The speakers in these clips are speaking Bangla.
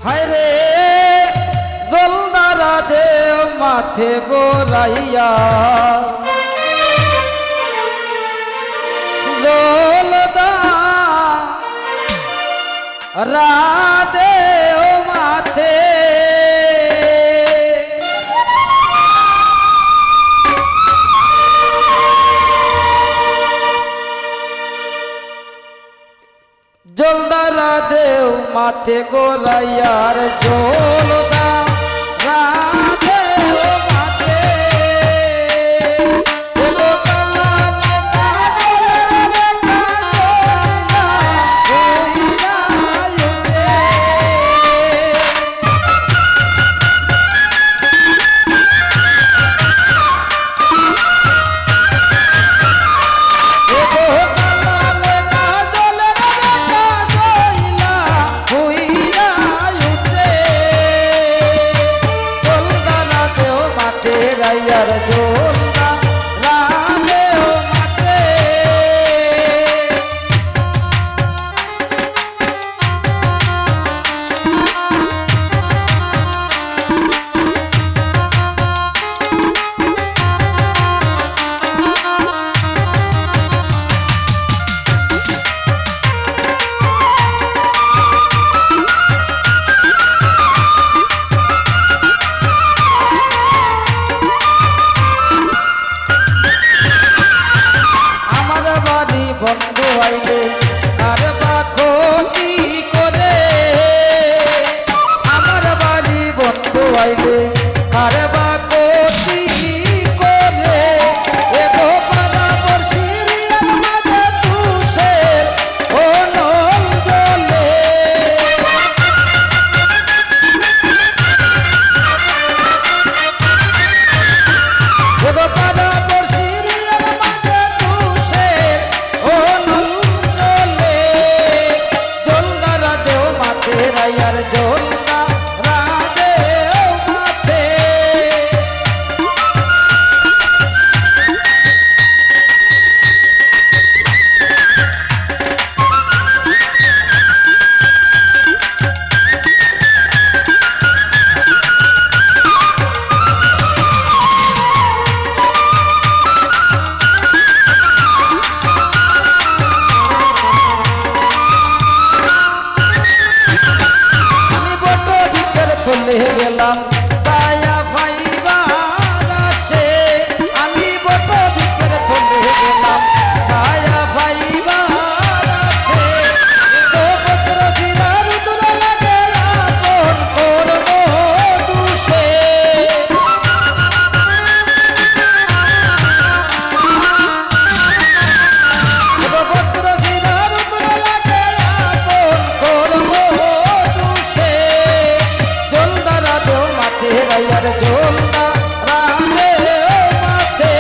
হায় রে দোলদারা দেও মাথে গোরাইয়া দোলদা রাধে ও মাথে জলদারা দেও মাথে গোরাইয়ার জলদা রাধে ও মাথে বন্ধু আইলে আর বা ক্ষতি করে আমার বাড়ি বন্ধু আইলে আর বা ক্ষতি করে এগো পরামর্শীর মাঝে তুষের অনল জলে এগো পরামর্শীর মাঝে তুষের রাইয়ার জলদা রাধে ও মাথে গেলাম ছায়া পাইবার আসে আমি বট ভিতরে চলে গেলাম ছায়া পাইবার আসে পত্র দিদার তোরা লাগে আপন করব দুষে পত্র দিদার তোরা লাগে আপন করব দুষে রাইয়ার জলদা রাধে ও মাথে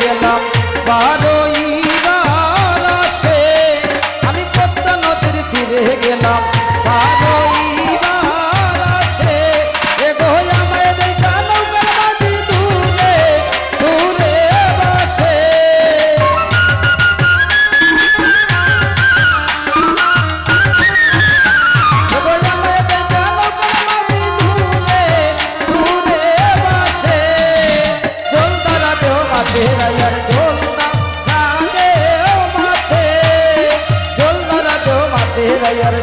গেলাম বারোইবার আসে আমি পদ্মা নদীর তীরে গেলাম বারোইবার আসে এগো আমায় দেখা নৌকার মাঝি দূরে দূরে বাসে এগো আমায় দেখা নৌকার মাঝি দূরে দূরে বাসে জলদা রাধে ও মাথে রাইয়ার জলদা রাধে ও মাথে জলদা রাধে ও মাথে রাইয়ার